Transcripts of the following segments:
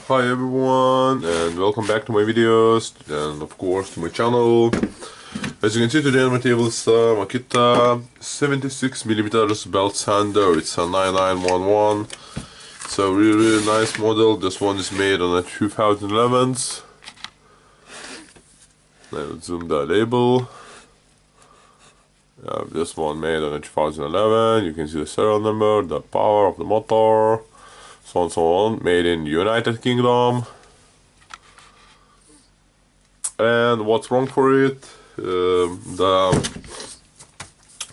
Hi everyone, and welcome back to my videos, and of course to my channel. As you can see, today on my table is a Makita 76mm belt sander. It's a 9911. It's a really nice model. This one is made on a 2011s. Let's zoom the label. This one made on a 2011. You can see the serial number, the power of the motor, so on and so on. Made in United Kingdom. And what's wrong for it? The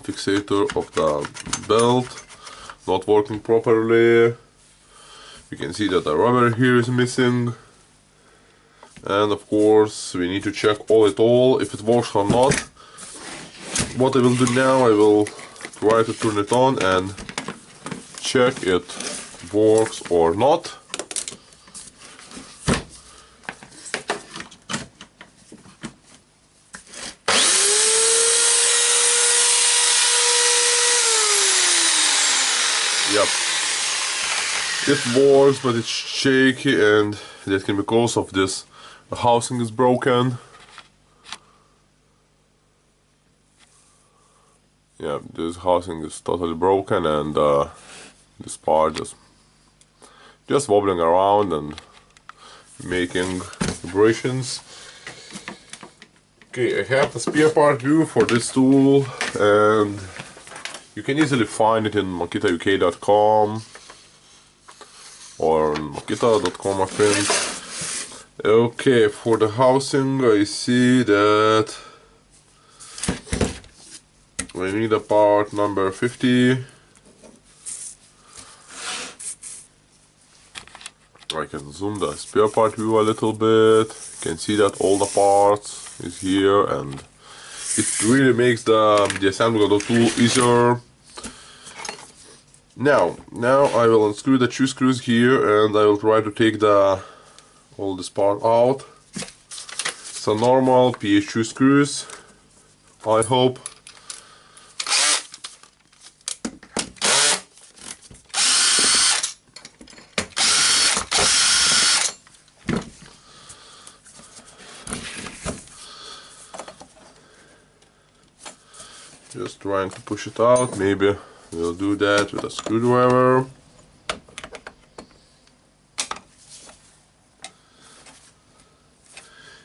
fixator of the belt not working properly. You can see that the rubber here is missing. And of course we need to check all if it works or not. What I will do now, I will try to turn it on and check it works or not. Yep, it works, but it's shaky, and that can be because of this. The housing is broken. Yeah, this housing is totally broken, and this part is just wobbling around and making vibrations. Okay, I have the spare part view for this tool, and you can easily find it in makitauk.com or makita.com, I think. Okay, for the housing I see that we need a part number 50. I can zoom the spare part view a little bit. You can see that all the parts is here, and it really makes the assembly of the tool easier. Now I will unscrew the two screws here, and I will try to take all this part out. It's a normal PH2 screws, I hope. Just trying to push it out. Maybe we'll do that with a screwdriver.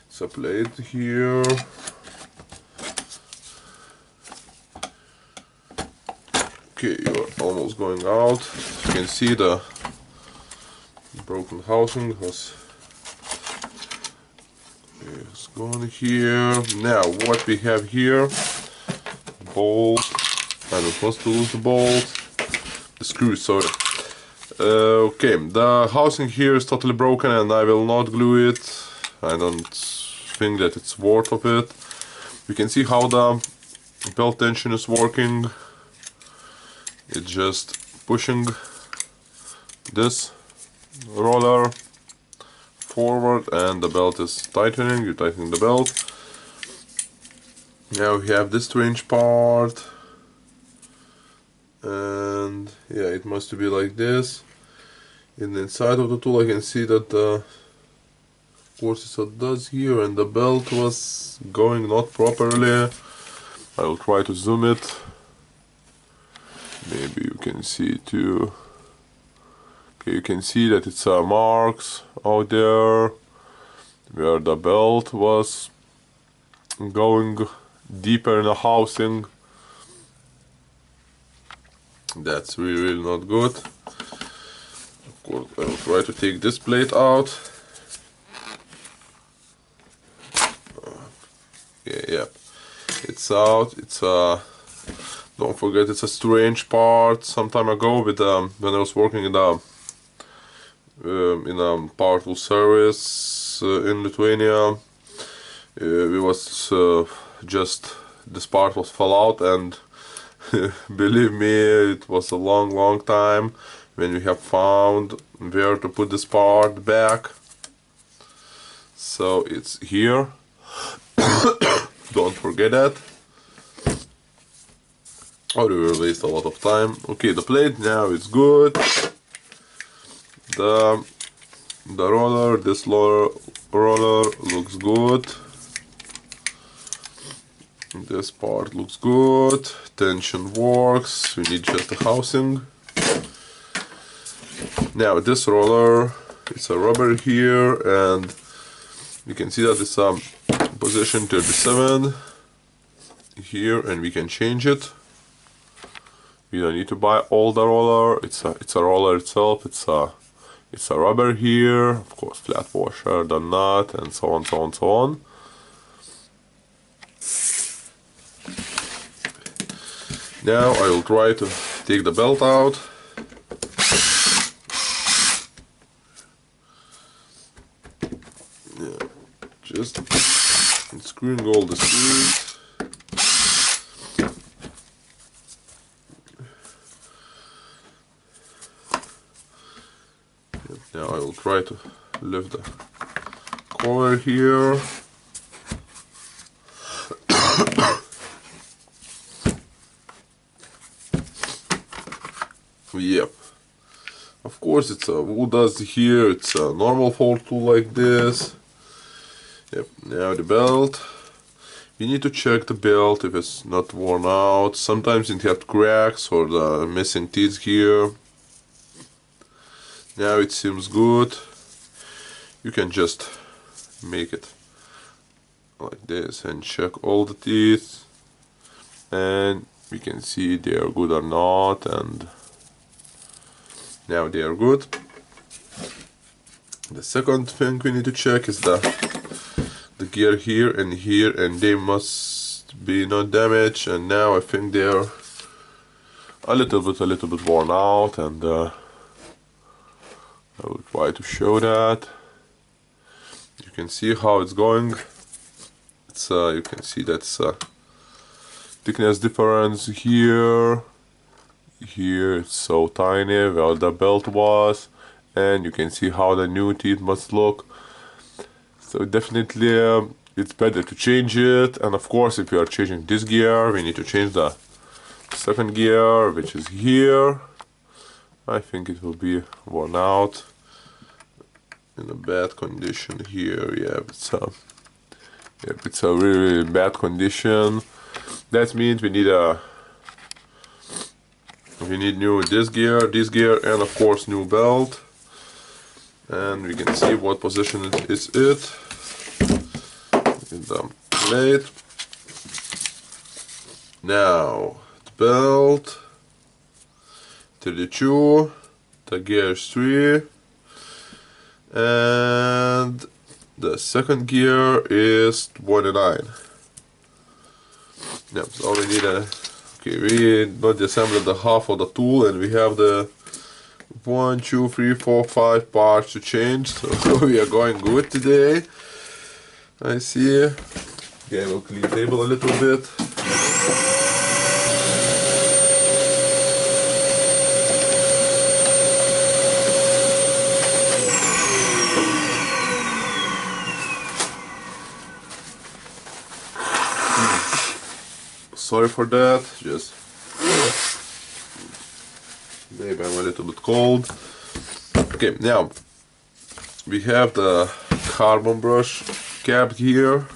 It's a plate here. Okay, you're almost going out. You can see the broken housing is gone here. Now what we have here, bolt. I don't want to lose the bolt. The screw, sorry. Okay, the housing here is totally broken, and I will not glue it. I don't think that it's worth of it. You can see how the belt tension is working. It's just pushing this roller forward, and the belt is tightening. You're tightening the belt. Now we have this strange part, and yeah, it must be like this. In the inside of the tool I can see that the forces it does here, and the belt was going not properly. I will try to zoom it. Maybe you can see too. Okay, you can see that it's marks out there where the belt was going deeper in the housing. That's really not good. Of course, I will try to take this plate out. Yeah, it's out. It's don't forget, it's a strange part. Some time ago, with when I was working in a power tool service in Lithuania, we was just this part was fell out, and believe me, it was a long time when we have found where to put this part back. So it's here. Don't forget that, or we will waste a lot of time. Okay, the plate now is good. The the roller. This roller looks good. This part looks good. Tension works. We need just a housing. Now this roller, it's a rubber here, and you can see that it's position 37 here, and we can change it. We don't need to buy all the roller. It's a roller itself. It's a rubber here. Of course, flat washer, the nut, and so on, so on, so on. Now I will try to take the belt out. Yeah, just unscrewing all the screws. Now I will try to lift the cover here. Yep. Of course, it's a wood dust here. It's a normal fork tool like this. Yep. Now the belt. You need to check the belt if it's not worn out. Sometimes it has cracks or the missing teeth here. Now it seems good. You can just make it like this and check all the teeth, and we can see they are good or not, and now they are good. The second thing we need to check is the gear here, and they must be not damaged, and now I think they are a little bit worn out, and I will try to show that. You can see how it's going. It's you can see that's thickness difference here. Here it's so tiny where the belt was, and you can see how the new teeth must look. So definitely it's better to change it. And of course, if you are changing this gear, we need to change the second gear, which is here. I think it will be worn out, in a bad condition here. Yeah, it's a really bad condition. That means we need new this gear, and of course new belt. And we can see what position it is in the plate. Now the belt 32, the gear is 3, and the second gear is 29. Yep, so we need okay, we not assembled the half of the tool, and we have the 1, 2, 3, 4, 5 parts to change, so we are going good today. I see. Okay, we'll clean the table a little bit. Sorry for that, just maybe I'm a little bit cold. Okay, now we have the carbon brush cap here.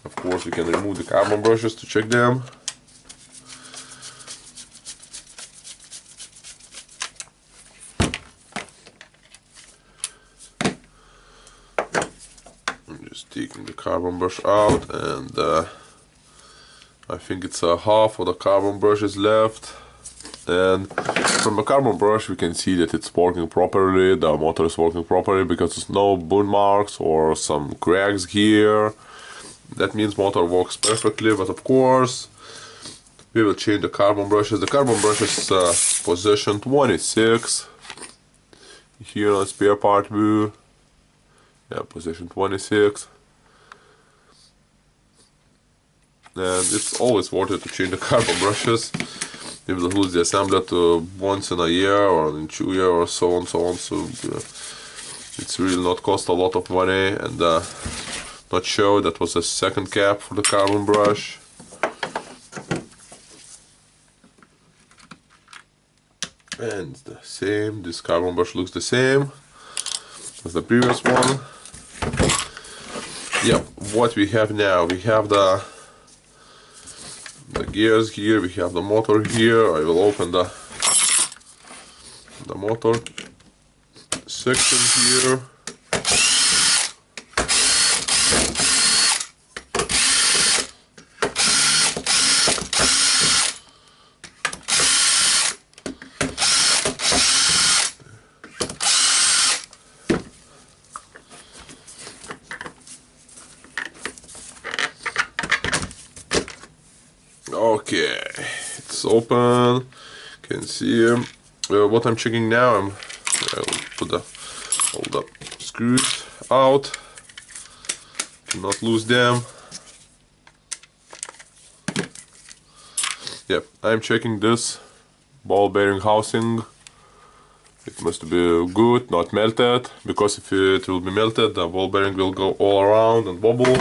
Of course, we can remove the carbon brushes to check them. I'm just taking the carbon brush out, and I think it's a half of the carbon brush is left. And from the carbon brush we can see that it's working properly, the motor is working properly, because there's no burn marks or some cracks here. That means motor works perfectly. But of course we will change the carbon brushes. The carbon brush is position 26 here on spare part view. Yeah, position 26. And it's always worth it to change the carbon brushes. You will lose the assembler to once in a year or in 2 years or so on, so it's really not cost a lot of money. And not show that was a second cap for the carbon brush. And the same, this carbon brush looks the same. as the previous one. Yep, what we have now, we have the gears here, we have the motor here. I will open the motor section here. Okay, it's open. Can see what I'm checking now. I'll put all the screws out to not lose them. Yep, I'm checking this ball bearing housing. It must be good, not melted, because if it will be melted, the ball bearing will go all around and wobble,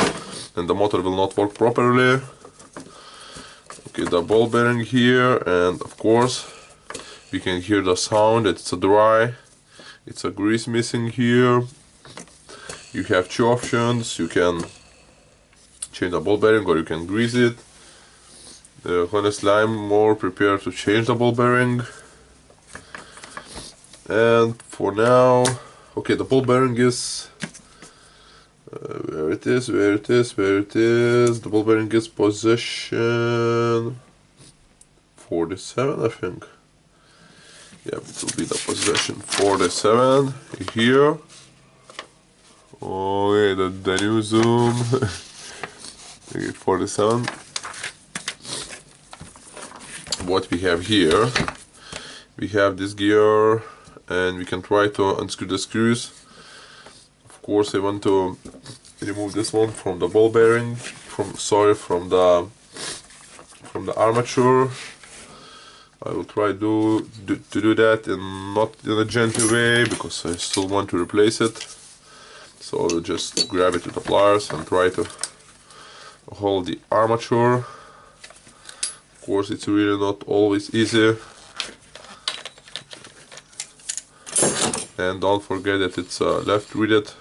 and the motor will not work properly. Okay, the ball bearing here, and of course we can hear the sound. It's a dry. It's a grease missing here. You have two options. You can change the ball bearing or you can grease it. Honestly, I'm more prepared to change the ball bearing. And for now, okay, the ball bearing is where it is. The ball bearing is position 47, I think. Yeah, it will be the position 47 here. Oh yeah, the new zoom. 47. What we have here, we have this gear, and we can try to unscrew the screws. Of course, I want to remove this one from the ball bearing, from the armature. I will try to do that not in a gentle way, because I still want to replace it. So I will just grab it with the pliers and try to hold the armature. Of course, it's really not always easy. And don't forget that it's a left-readed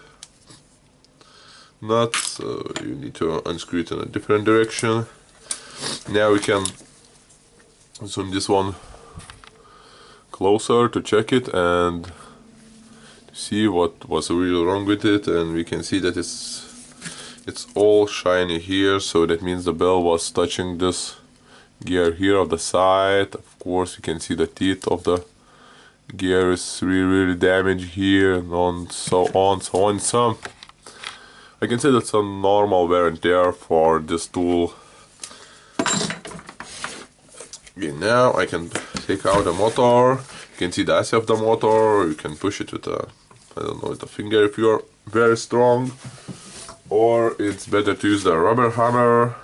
nut, so you need to unscrew it in a different direction. Now we can zoom this one closer to check it and to see what was really wrong with it, and we can see that it's all shiny here, so that means the bell was touching this gear here on the side. Of course, you can see the teeth of the gear is really damaged here, and so on. So I can say that's a normal wear and tear for this tool. Okay, now I can take out the motor. You can see the AC of the motor. You can push it with a, I don't know, with a finger if you're very strong, or it's better to use the rubber hammer.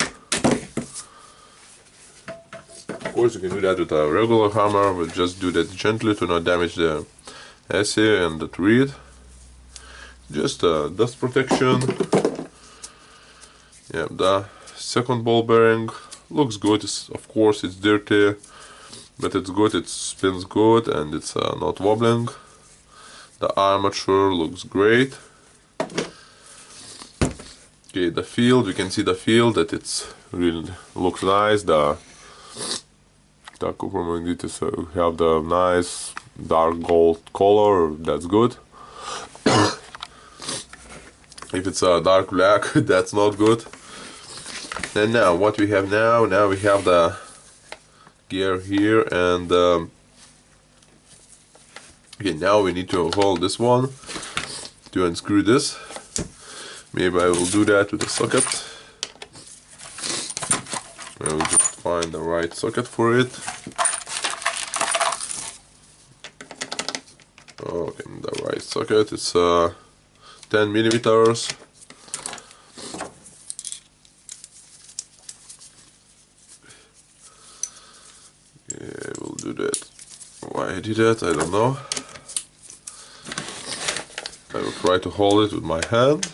Of course, you can do that with a regular hammer, but just do that gently to not damage the AC and the thread. Just dust protection. Yeah, the second ball bearing looks good. Of course, it's dirty, but it's good. It spins good and it's not wobbling. The armature looks great. Okay, the field, you can see the field that it's really looks nice. The copper magnets have the nice dark gold color. That's good. If it's a dark black, that's not good. And now what we have now we have the gear here, and okay, now we need to hold this one to unscrew this. Maybe I will do that with a socket. I will just find the right socket for it. Okay, the right socket, it's 10 millimeters. Okay, I will do that. Why I did that, I don't know. I will try to hold it with my hand.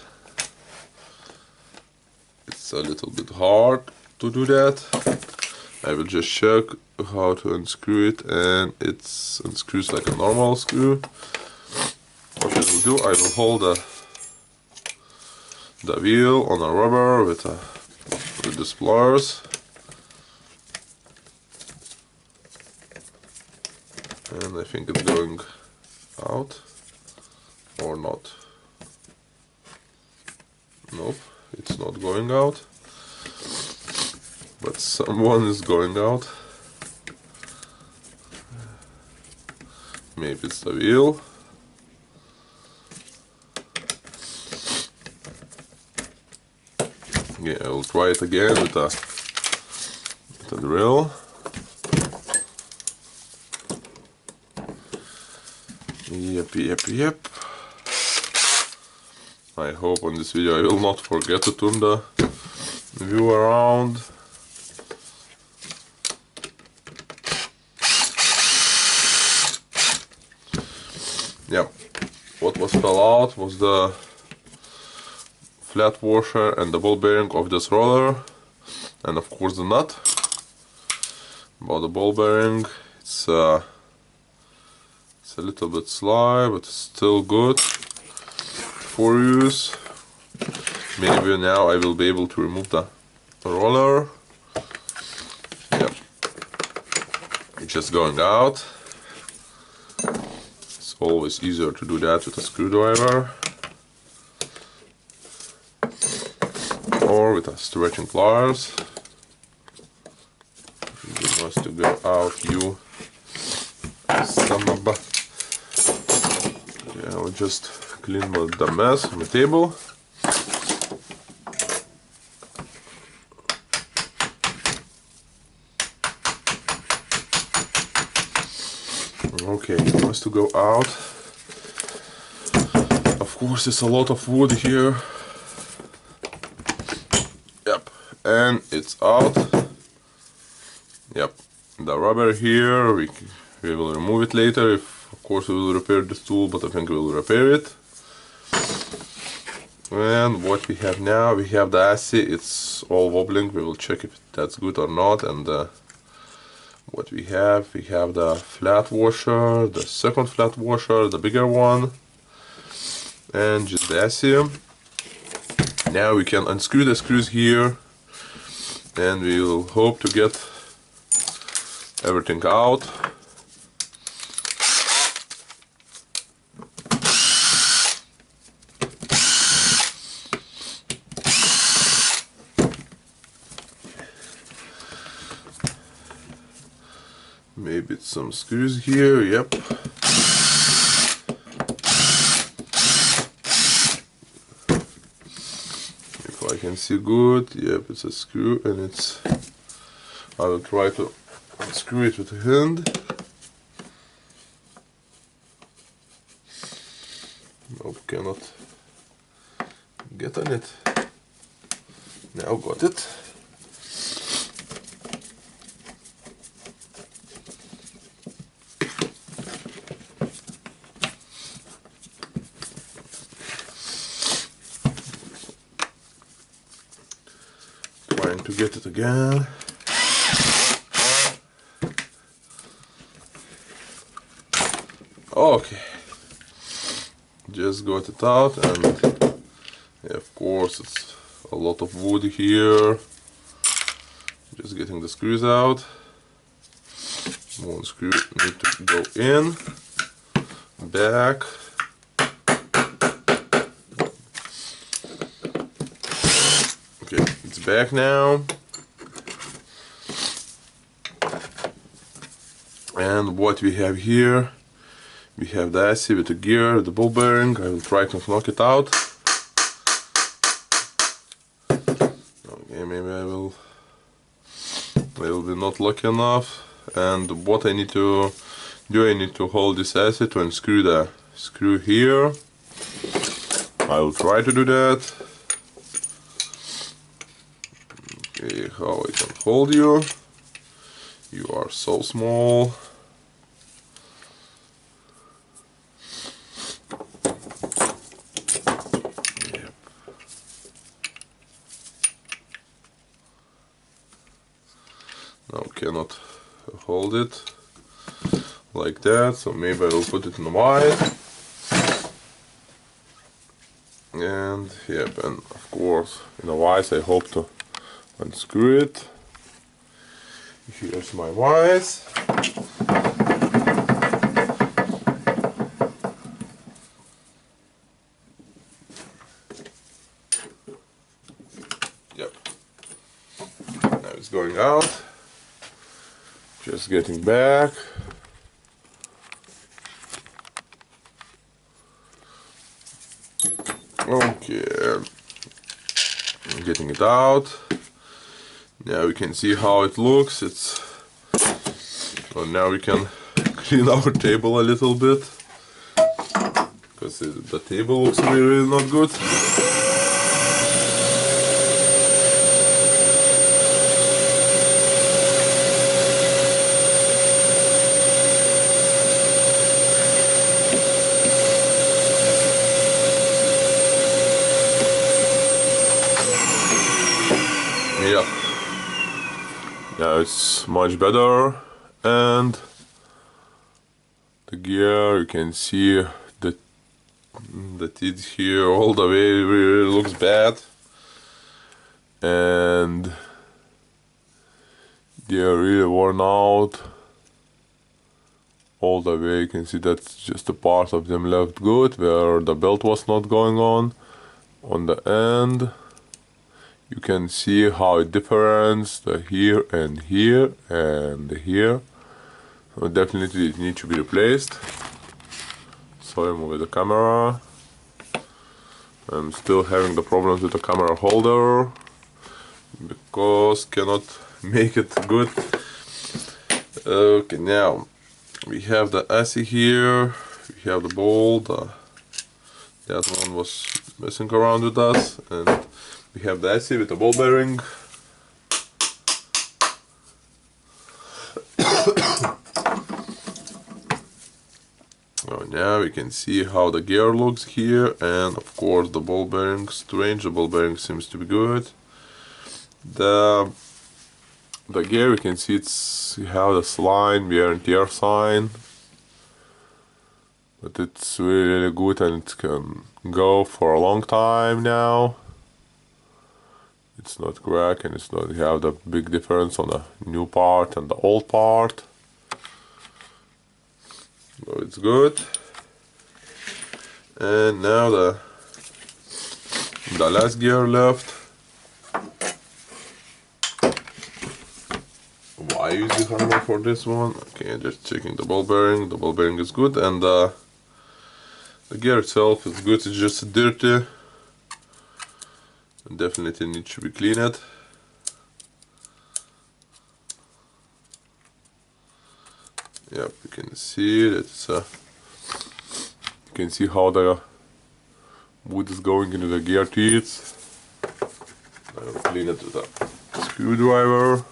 It's a little bit hard to do that. I will just check how to unscrew it, and it unscrews like a normal screw. What I will do, I will hold the wheel on a rubber with the pliers, and I think it's going out or not. Nope, it's not going out, but someone is going out. Maybe it's the wheel. Yeah, I will try it again with the drill. Yep. I hope on this video I will not forget to turn the view around. Yep, what was fell out was the flat washer and the ball bearing of this roller, and of course the nut. About the ball bearing, it's a little bit sly, but it's still good for use. Maybe now I will be able to remove the roller. Yep, it's just going out. It's always easier to do that with a screwdriver or with a stretching pliers. It wants to go out, you son of a... Yeah, I'll just clean the mess on the table. Okay, it wants to go out. Of course, there's a lot of wood here. Yep, and it's out. Yep, the rubber here, we will remove it later. Of course we will repair this tool, but I think we will repair it. And what we have now, we have the assy, it's all wobbling. We will check if that's good or not. And what we have the flat washer, the second flat washer, the bigger one, and just the assy. Now we can unscrew the screws here, and we will hope to get everything out. Maybe it's some screws here, yep. If I can see good, yep, it's a screw, and it's... I will try to unscrew it with a hand. Nope, cannot get on it. Now got it. Trying to get it again. Okay, just got it out, and yeah, of course it's a lot of wood here. Just getting the screws out. One screw need to go in, back. Okay, it's back now. And what we have here, we have the assy with the gear, the ball bearing. I will try to knock it out. Okay, maybe I will be not lucky enough. And what I need to do, I need to hold this assy to unscrew the screw here. I will try to do that. Okay, how I can hold you? You are so small. Now cannot hold it like that, so maybe I will put it in wide. And yep, and of course in a vise I hope to unscrew it. Here's my vise. Yep. Now it's going out. Just getting back. Okay, I'm getting it out. Now we can see how it looks. So now we can clean our table a little bit, because the table looks really not good. Yeah, now it's much better, and the gear, you can see the teeth here all the way really looks bad, and they're really worn out all the way. You can see that's just a part of them left good, where the belt was not going on the end. You can see how it difference the here and here and here. So definitely it needs to be replaced. So I move the camera. I'm still having the problems with the camera holder because cannot make it good. Okay, now we have the assy here. We have the bolt. That one was messing around with us, and we have the assy with the ball bearing. Oh, now we can see how the gear looks here, and of course the ball bearing, strange, the ball bearing seems to be good. The gear, we can see you have this line, wear and tear sign, but it's really good and it can go for a long time now. It's not crack, and it's not have the big difference on the new part and the old part. So it's good. And now the last gear left. Why use the hammer for this one? Okay, just checking the ball bearing. The ball bearing is good, and the gear itself is good. It's just dirty. Definitely needs to be cleaned. Yep, you can see that it's you can see how the wood is going into the gear teeth. I'll clean it with a screwdriver.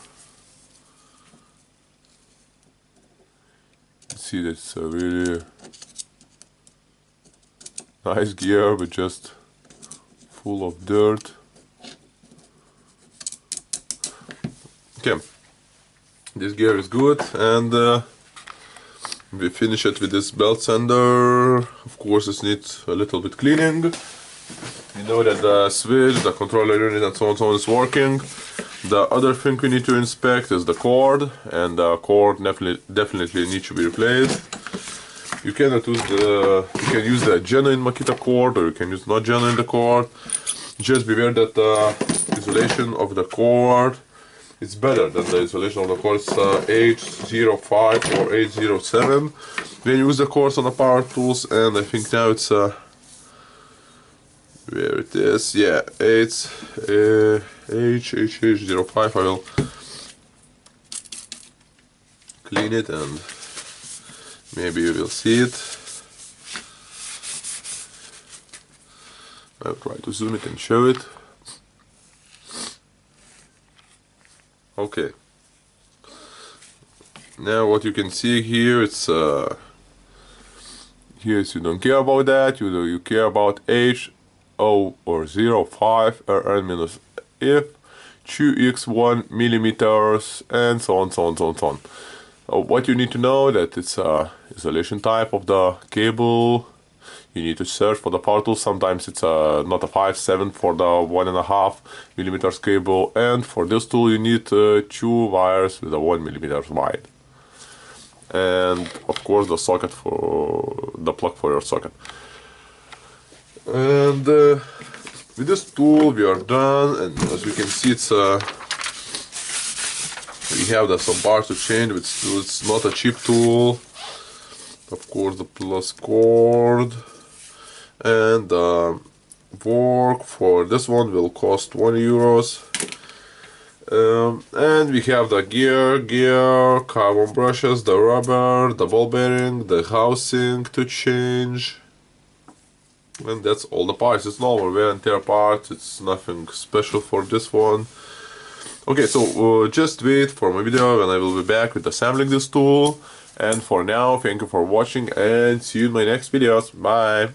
You can see that it's a really nice gear, but just full of dirt. Okay, this gear is good, and we finish it with this belt sander. Of course, it needs a little bit cleaning. You know that the switch, the controller unit, and so on is working. The other thing we need to inspect is the cord, and the cord definitely needs to be replaced. You cannot use you can use the genuine Makita cord, or you can use not genuine the cord. Just beware that the isolation of the cord is better than the isolation of the cord. It's H05 or H07. We use the cords on the power tools, and I think now it's where it is. Yeah, it's H05. I will clean it and maybe you will see it. I'll try to zoom it and show it. Okay. Now what you can see here, it's here you don't care about that. You care about H0 or 05 RN minus F 2x1 millimeters, and so on. What you need to know that it's a isolation type of the cable. you need to search for the power tool. Sometimes it's not a 5, 7 for the 1.5 millimeters cable, and for this tool you need 2 wires with a 1 millimeter wide, and of course the socket for the plug for your socket. And with this tool we are done, and as you can see, it's we have some parts to change. It's not a cheap tool. Of course, the plus cord, and the work for this one will cost 20 euros. And we have the gear, carbon brushes, the rubber, the ball bearing, the housing to change. And that's all the parts. It's normal wear and tear parts. It's nothing special for this one. Okay, so just wait for my video and I will be back with assembling this tool. And for now, thank you for watching and see you in my next videos. Bye!